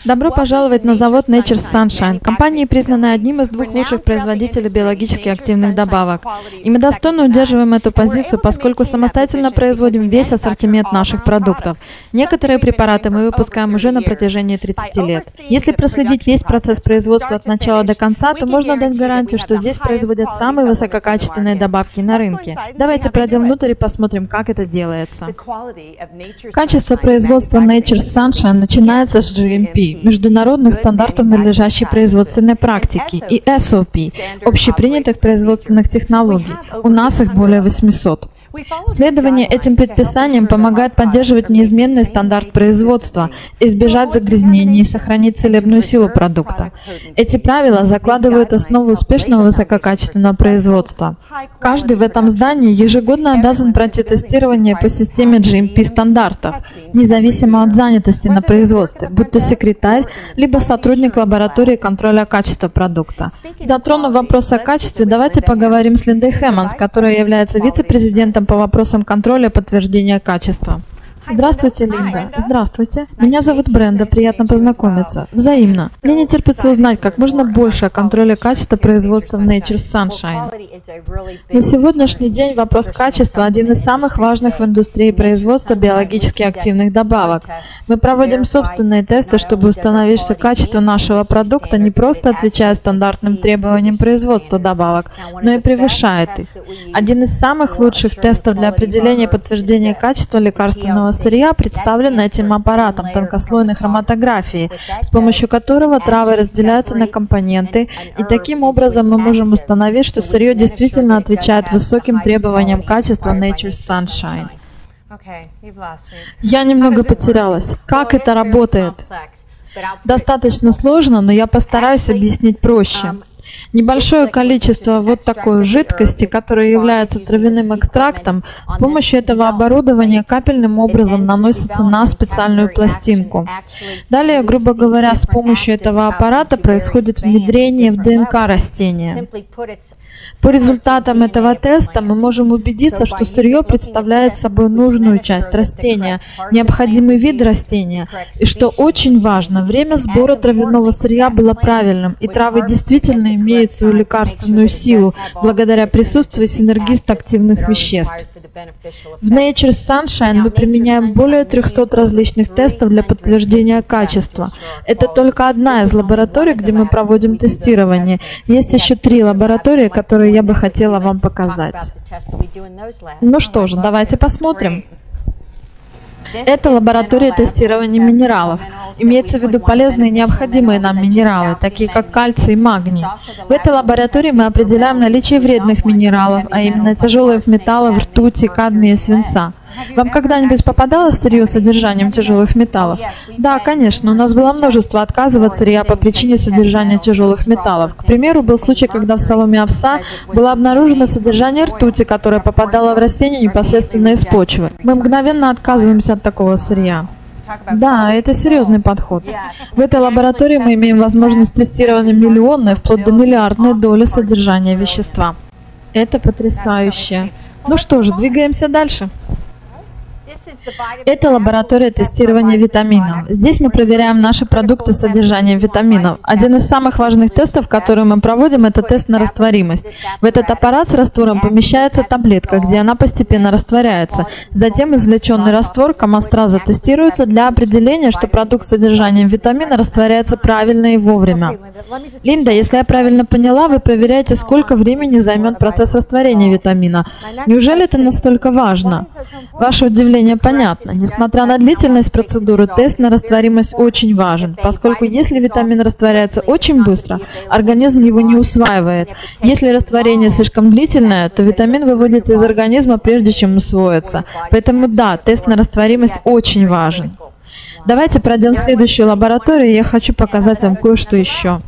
Добро пожаловать на завод Nature's Sunshine. Компания признана одним из двух лучших производителей биологически активных добавок. И мы достойно удерживаем эту позицию, поскольку самостоятельно производим весь ассортимент наших продуктов. Некоторые препараты мы выпускаем уже на протяжении 30 лет. Если проследить весь процесс производства от начала до конца, то можно дать гарантию, что здесь производят самые высококачественные добавки на рынке. Давайте пройдем внутрь и посмотрим, как это делается. Качество производства Nature's Sunshine начинается с GMP, международных стандартов надлежащей производственной практики, и SOP, общепринятых производственных технологий. У нас их более 800. Следование этим предписаниям помогает поддерживать неизменный стандарт производства, избежать загрязнений и сохранить целебную силу продукта. Эти правила закладывают основу успешного высококачественного производства. Каждый в этом здании ежегодно обязан пройти тестирование по системе GMP стандартов, независимо от занятости на производстве, будь то секретарь, либо сотрудник лаборатории контроля качества продукта. Затронув вопрос о качестве, давайте поговорим с Линдой Хэммонс, которая является вице-президентом по вопросам контроля и подтверждения качества. Здравствуйте, Линда. Здравствуйте. Меня зовут Бренда. Приятно познакомиться. Взаимно. Мне не терпится узнать как можно больше о контроле качества производства в Nature's Sunshine. На сегодняшний день вопрос качества – один из самых важных в индустрии производства биологически активных добавок. Мы проводим собственные тесты, чтобы установить, что качество нашего продукта не просто отвечает стандартным требованиям производства добавок, но и превышает их. Один из самых лучших тестов для определения и подтверждения качества лекарственного сырья представлен этим аппаратом тонкослойной хроматографии, с помощью которого травы разделяются на компоненты, и таким образом мы можем установить, что сырье действительно отвечает высоким требованиям качества Nature's Sunshine. Я немного потерялась. Как это работает? Достаточно сложно, но я постараюсь объяснить проще. Небольшое количество вот такой жидкости, которая является травяным экстрактом, с помощью этого оборудования капельным образом наносится на специальную пластинку. Далее, грубо говоря, с помощью этого аппарата происходит внедрение в ДНК растения. По результатам этого теста мы можем убедиться, что сырье представляет собой нужную часть растения, необходимый вид растения, и что очень важно, время сбора травяного сырья было правильным, и травы действительно имеют свою лекарственную силу благодаря присутствию синергист-активных веществ. В Nature's Sunshine мы применяем более 300 различных тестов для подтверждения качества. Это только одна из лабораторий, где мы проводим тестирование. Есть еще 3 лаборатории, которые я бы хотела вам показать. Ну что же, давайте посмотрим. Это лаборатория тестирования минералов. Имеется в виду полезные и необходимые нам минералы, такие как кальций и магний. В этой лаборатории мы определяем наличие вредных минералов, а именно тяжелых металлов, ртути, кадмия и свинца. Вам когда-нибудь попадалось сырье с содержанием тяжелых металлов? Да, конечно, у нас было множество отказов от сырья по причине содержания тяжелых металлов. К примеру, был случай, когда в соломе овса было обнаружено содержание ртути, которое попадало в растение непосредственно из почвы. Мы мгновенно отказываемся от такого сырья. Да, это серьезный подход. В этой лаборатории мы имеем возможность тестирования миллионной, вплоть до миллиардной доли содержания вещества. Это потрясающе. Ну что же, двигаемся дальше. Это лаборатория тестирования витаминов. Здесь мы проверяем наши продукты с содержанием витаминов. Один из самых важных тестов, который мы проводим, это тест на растворимость. В этот аппарат с раствором помещается таблетка, где она постепенно растворяется. Затем извлеченный раствор комастраза тестируется для определения, что продукт с содержанием витамина растворяется правильно и вовремя. Линда, если я правильно поняла, вы проверяете, сколько времени займет процесс растворения витамина. Неужели это настолько важно? Ваше удивление понятно. Несмотря на длительность процедуры, тест на растворимость очень важен, поскольку если витамин растворяется очень быстро, организм его не усваивает. Если растворение слишком длительное, то витамин выводится из организма, прежде чем усвоится. Поэтому да, тест на растворимость очень важен. Давайте пройдем в следующую лабораторию, и я хочу показать вам кое-что еще.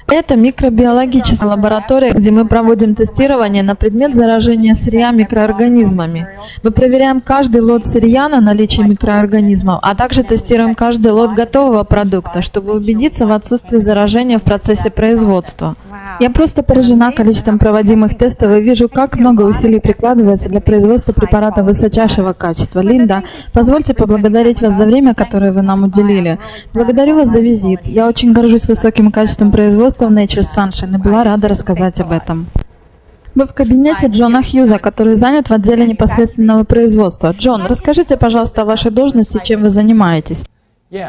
Это микробиологическая лаборатория, где мы проводим тестирование на предмет заражения сырья микроорганизмами. Мы проверяем каждый лот сырья на наличие микроорганизмов, а также тестируем каждый лот готового продукта, чтобы убедиться в отсутствии заражения в процессе производства. Я просто поражена количеством проводимых тестов и вижу, как много усилий прикладывается для производства препаратов высочайшего качества. Линда, позвольте поблагодарить вас за время, которое вы нам уделили. Благодарю вас за визит. Я очень горжусь высоким качеством производства в Nature's Sunshine и была рада рассказать об этом. Мы в кабинете Джона Хьюза, который занят в отделе непосредственного производства. Джон, расскажите, пожалуйста, о вашей должности, чем вы занимаетесь.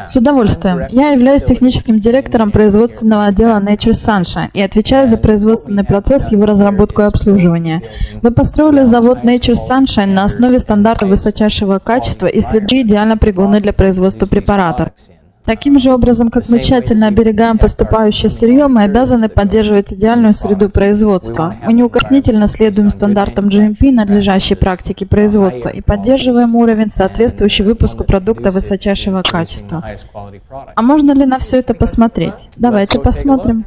С удовольствием. Я являюсь техническим директором производственного отдела Nature's Sunshine и отвечаю за производственный процесс, его разработку и обслуживание. Мы построили завод Nature's Sunshine на основе стандартов высочайшего качества и среды, идеально пригодной для производства препаратов. Таким же образом, как мы тщательно оберегаем поступающее сырье, мы обязаны поддерживать идеальную среду производства. Мы неукоснительно следуем стандартам GMP, надлежащей практике производства, и поддерживаем уровень, соответствующий выпуску продукта высочайшего качества. А можно ли на все это посмотреть? Давайте посмотрим.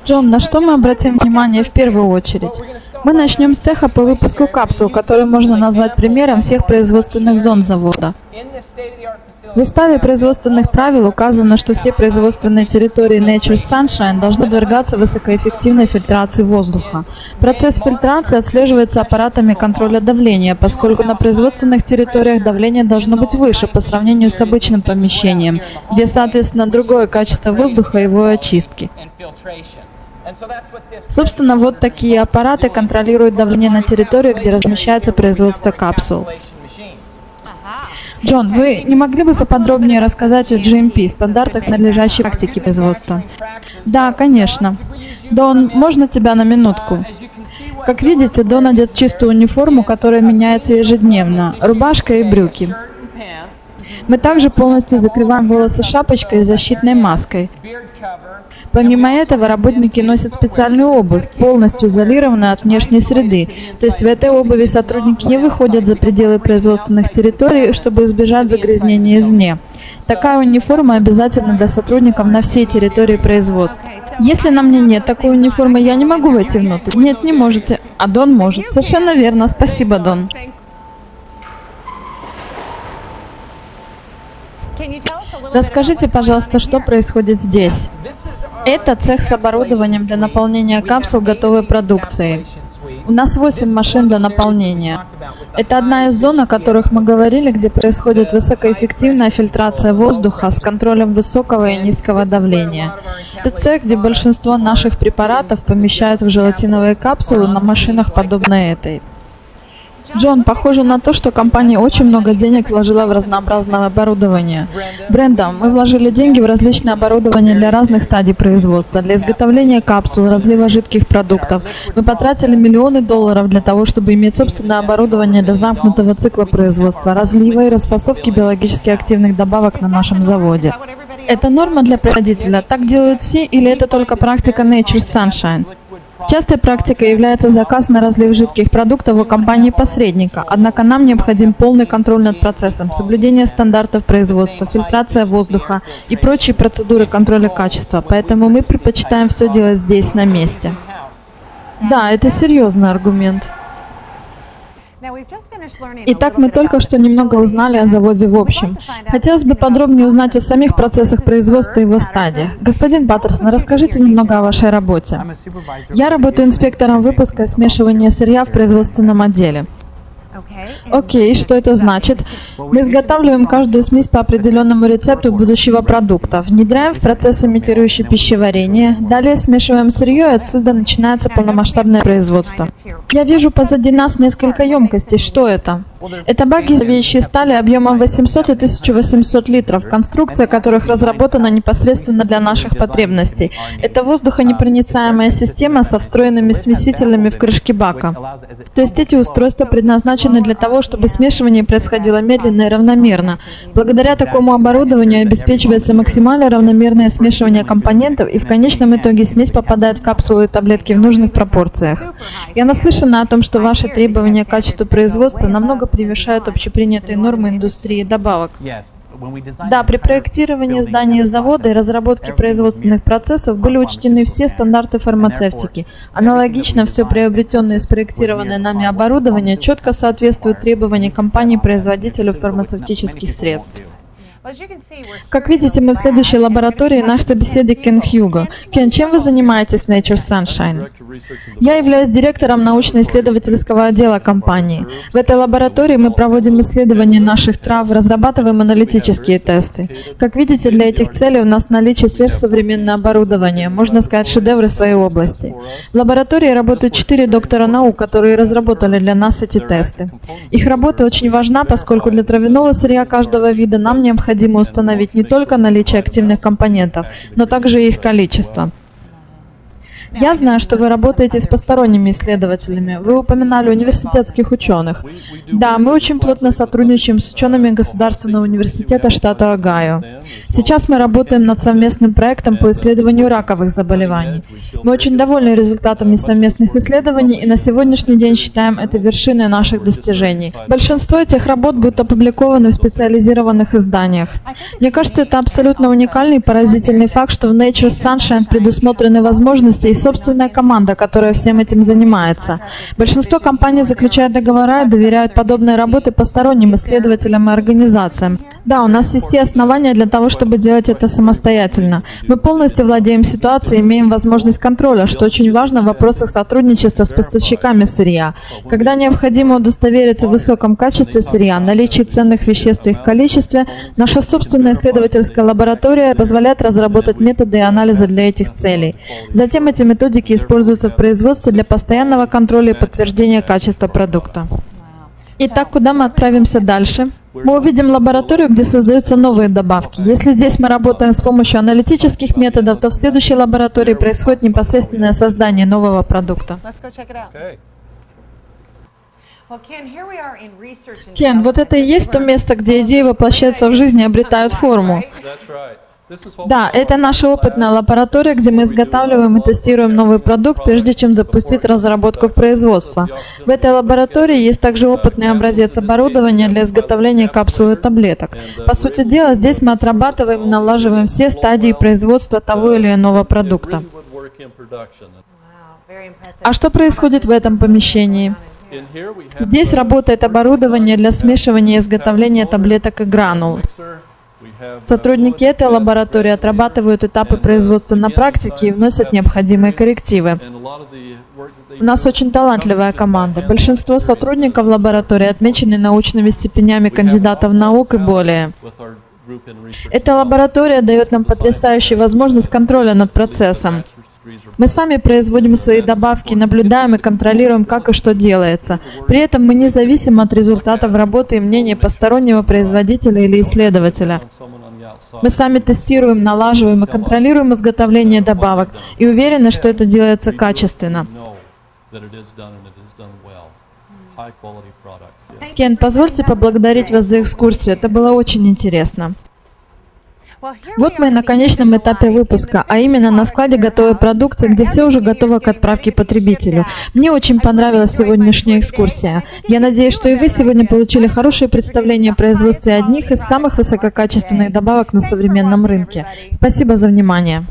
Джон, на что мы обратим внимание в первую очередь? Мы начнем с цеха по выпуску капсул, который можно назвать примером всех производственных зон завода. В уставе производственных правил указано, что все производственные территории Nature's Sunshine должны подвергаться высокоэффективной фильтрации воздуха. Процесс фильтрации отслеживается аппаратами контроля давления, поскольку на производственных территориях давление должно быть выше по сравнению с обычным помещением, где, соответственно, другое качество воздуха и его очистки. Собственно, вот такие аппараты контролируют давление на территории, где размещается производство капсул. Джон, вы не могли бы поподробнее рассказать о GMP, стандартах надлежащей практики производства? Да, конечно. Дон, можно тебя на минутку? Как видите, Дон одет в чистую униформу, которая меняется ежедневно, рубашка и брюки. Мы также полностью закрываем волосы шапочкой и защитной маской. Помимо этого, работники носят специальную обувь, полностью изолированную от внешней среды. То есть в этой обуви сотрудники не выходят за пределы производственных территорий, чтобы избежать загрязнения извне. Такая униформа обязательна для сотрудников на всей территории производства. Если на мне нет такой униформы, я не могу войти внутрь. Нет, не можете. А Дон может. Совершенно верно. Спасибо, Дон. Расскажите, пожалуйста, что происходит здесь? Это цех с оборудованием для наполнения капсул готовой продукцией. У нас 8 машин для наполнения. Это одна из зон, о которых мы говорили, где происходит высокоэффективная фильтрация воздуха с контролем высокого и низкого давления. Это цех, где большинство наших препаратов помещается в желатиновые капсулы на машинах, подобной этой. Джон, похоже на то, что компания очень много денег вложила в разнообразное оборудование. Бренда, мы вложили деньги в различное оборудование для разных стадий производства, для изготовления капсул, разлива жидких продуктов. Мы потратили миллионы долларов для того, чтобы иметь собственное оборудование для замкнутого цикла производства, разлива и расфасовки биологически активных добавок на нашем заводе. Это норма для производителя? Так делают все или это только практика Nature's Sunshine? Частой практикой является заказ на разлив жидких продуктов у компании-посредника, однако нам необходим полный контроль над процессом, соблюдение стандартов производства, фильтрация воздуха и прочие процедуры контроля качества, поэтому мы предпочитаем все делать здесь, на месте. Да, это серьезный аргумент. Итак, мы только что немного узнали о заводе в общем. Хотелось бы подробнее узнать о самих процессах производства и его стадиях. Господин Паттерсон, расскажите немного о вашей работе. Я работаю инспектором выпуска и смешивания сырья в производственном отделе. Окей, что это значит? Мы изготавливаем каждую смесь по определенному рецепту будущего продукта, внедряем в процесс, имитирующий пищеварение, далее смешиваем сырье, и отсюда начинается полномасштабное производство. Я вижу позади нас несколько емкостей. Что это? Это баки, веющие стали объемом 800 и 1800 литров, конструкция которых разработана непосредственно для наших потребностей. Это воздухонепроницаемая система со встроенными смесителями в крышке бака. То есть эти устройства предназначены для того, чтобы смешивание происходило медленно и равномерно. Благодаря такому оборудованию обеспечивается максимально равномерное смешивание компонентов, и в конечном итоге смесь попадает в капсулы и таблетки в нужных пропорциях. Я наслышана о том, что ваши требования к качеству производства намного превышают общепринятые нормы индустрии добавок. Да, при проектировании здания завода и разработке производственных процессов были учтены все стандарты фармацевтики. Аналогично, все приобретенное и спроектированное нами оборудование четко соответствует требованиям компании-производителю фармацевтических средств. Как видите, мы в следующей лаборатории, наш собеседник Кен Хьюго. Кен, чем вы занимаетесь в Nature Sunshine? Я являюсь директором научно-исследовательского отдела компании. В этой лаборатории мы проводим исследования наших трав, разрабатываем аналитические тесты. Как видите, для этих целей у нас в наличии сверхсовременное оборудование, можно сказать, шедевры своей области. В лаборатории работают 4 доктора наук, которые разработали для нас эти тесты. Их работа очень важна, поскольку для травяного сырья каждого вида нам необходимо установить не только наличие активных компонентов, но также и их количество. Я знаю, что вы работаете с посторонними исследователями. Вы упоминали университетских ученых. Да, мы очень плотно сотрудничаем с учеными Государственного университета штата Огайо. Сейчас мы работаем над совместным проектом по исследованию раковых заболеваний. Мы очень довольны результатами совместных исследований и на сегодняшний день считаем это вершиной наших достижений. Большинство этих работ будут опубликованы в специализированных изданиях. Мне кажется, это абсолютно уникальный и поразительный факт, что в Nature Sunshine предусмотрены возможности и собственная команда, которая всем этим занимается. Большинство компаний заключают договора и доверяют подобные работы посторонним исследователям и организациям. Да, у нас есть все основания для того, чтобы делать это самостоятельно. Мы полностью владеем ситуацией и имеем возможность контроля, что очень важно в вопросах сотрудничества с поставщиками сырья. Когда необходимо удостовериться в высоком качестве сырья, наличии ценных веществ и их количестве, наша собственная исследовательская лаборатория позволяет разработать методы и анализы для этих целей. Затем эти методики используются в производстве для постоянного контроля и подтверждения качества продукта. Итак, куда мы отправимся дальше? Мы увидим лабораторию, где создаются новые добавки. Если здесь мы работаем с помощью аналитических методов, то в следующей лаборатории происходит непосредственное создание нового продукта. Кен, вот это и есть то место, где идеи воплощаются в жизнь и обретают форму. Да, это наша опытная лаборатория, где мы изготавливаем и тестируем новый продукт, прежде чем запустить разработку в производство. В этой лаборатории есть также опытный образец оборудования для изготовления капсул и таблеток. По сути дела, здесь мы отрабатываем и налаживаем все стадии производства того или иного продукта. А что происходит в этом помещении? Здесь работает оборудование для смешивания и изготовления таблеток и гранул. Сотрудники этой лаборатории отрабатывают этапы производства на практике и вносят необходимые коррективы. У нас очень талантливая команда. Большинство сотрудников лаборатории отмечены научными степенями кандидатов наук и более. Эта лаборатория дает нам потрясающую возможность контроля над процессом. Мы сами производим свои добавки, наблюдаем и контролируем, как и что делается. При этом мы не зависим от результатов работы и мнения постороннего производителя или исследователя. Мы сами тестируем, налаживаем и контролируем изготовление добавок и уверены, что это делается качественно. Кен, позвольте поблагодарить вас за экскурсию. Это было очень интересно. Вот мы на конечном этапе выпуска, а именно на складе готовой продукции, где все уже готово к отправке потребителю. Мне очень понравилась сегодняшняя экскурсия. Я надеюсь, что и вы сегодня получили хорошее представление о производстве одних из самых высококачественных добавок на современном рынке. Спасибо за внимание.